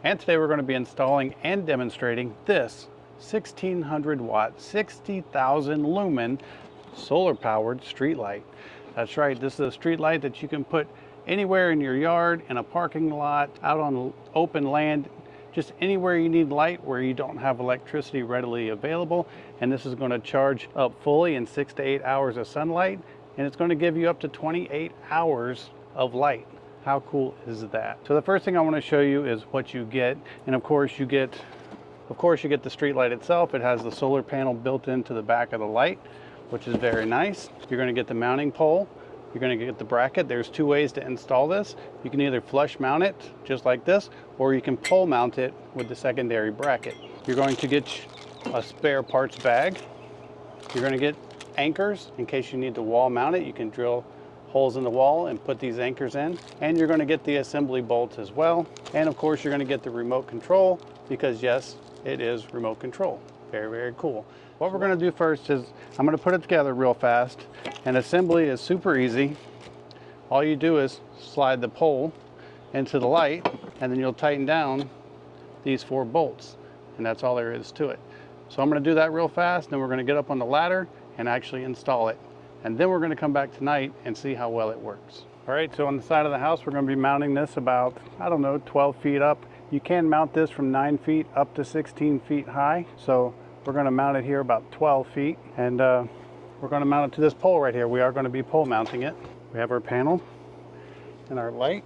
And today we're going to be installing and demonstrating this 1600 watt, 60,000 lumen solar powered street light. That's right, this is a street light that you can put anywhere in your yard, in a parking lot, out on open land, just anywhere you need light where you don't have electricity readily available. And this is going to charge up fully in 6 to 8 hours of sunlight, and it's going to give you up to 28 hours of light. How cool is that? So the first thing I want to show you is what you get. And of course you get the street light itself. It has the solar panel built into the back of the light, which is very nice. You're going to get the mounting pole. You're going to get the bracket. There's two ways to install this. You can either flush mount it just like this, or you can pole mount it with the secondary bracket. You're going to get a spare parts bag. You're going to get anchors in case you need to wall mount it. You can drill holes in the wall and put these anchors in. And you're going to get the assembly bolts as well. And of course you're going to get the remote control, because yes, it is remote control. Very, very cool. What we're going to do first is I'm going to put it together real fast. And assembly is super easy. All you do is slide the pole into the light, and then you'll tighten down these 4 bolts. And that's all there is to it. So I'm going to do that real fast, then we're going to get up on the ladder and actually install it. And then we're going to come back tonight and see how well it works. All right, so on the side of the house, we're going to be mounting this about, 12 feet up. You can mount this from 9 feet up to 16 feet high. So we're going to mount it here about 12 feet. And we're going to mount it to this pole right here. We are going to be pole mounting it. We have our panel and our light.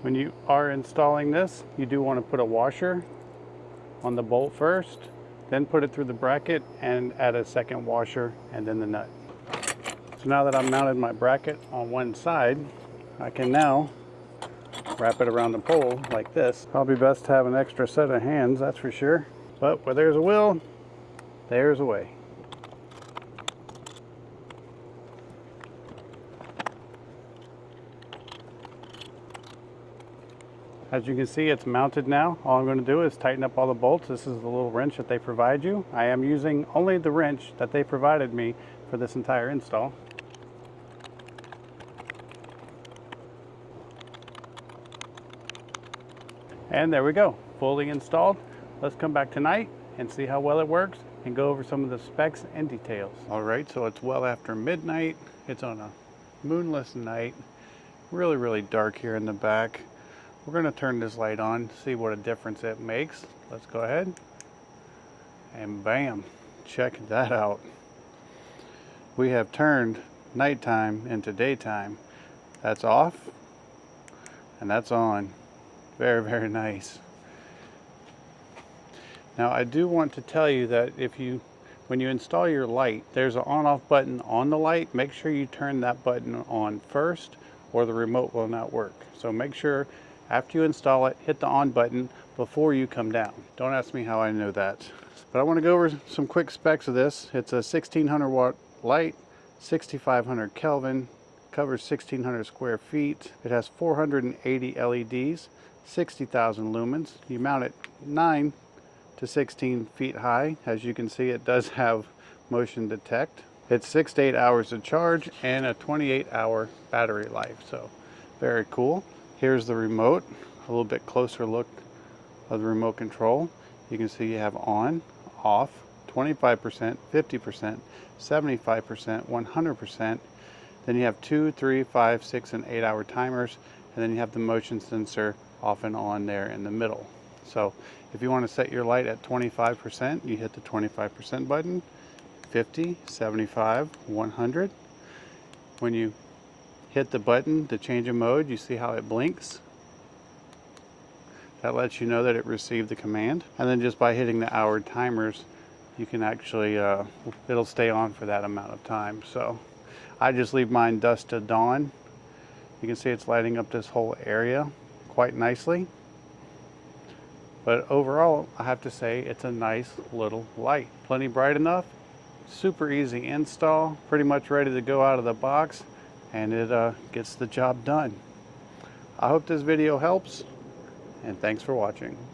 When you are installing this, you do want to put a washer on the bolt first, then put it through the bracket and add a second washer and then the nut. So now that I've mounted my bracket on one side, I can now wrap it around the pole like this. Probably best to have an extra set of hands, that's for sure. But where there's a will, there's a way. As you can see, it's mounted now. All I'm going to do is tighten up all the bolts. This is the little wrench that they provide you. I am using only the wrench that they provided me for this entire install. And there we go, fully installed. Let's come back tonight and see how well it works and go over some of the specs and details. All right, so it's well after midnight. It's on a moonless night. Really, really dark here in the back. We're going to turn this light on, see what a difference it makes. Let's go ahead. And bam, check that out. We have turned nighttime into daytime. That's off and that's on. Very, very nice. Now I do want to tell you that when you install your light, there's an on-off button on the light. Make sure you turn that button on first or the remote will not work. So make sure after you install it, hit the on button before you come down. Don't ask me how I know that. But I want to go over some quick specs of this. It's a 1600 watt light, 6500 Kelvin, covers 1600 square feet. It has 480 LEDs, 60,000 lumens. You mount it 9 to 16 feet high. As you can see, it does have motion detect. It's 6 to 8 hours to charge and a 28-hour battery life. So very cool. Here's the remote, a little bit closer look of the remote control. You can see you have on, off, 25%, 50%, 75%, 100%. Then you have 2, 3, 5, 6, and 8 hour timers. And then you have the motion sensor off and on there in the middle. So if you want to set your light at 25%, you hit the 25% button, 50, 75, 100. When you hit the button to change a mode, you see how it blinks. That lets you know that it received the command. And then just by hitting the hour timers, you can actually, it'll stay on for that amount of time. So I just leave mine dusk to dawn. You can see it's lighting up this whole area quite nicely. But overall, I have to say it's a nice little light. Plenty bright enough, super easy install, pretty much ready to go out of the box. And it gets the job done. I hope this video helps, and thanks for watching.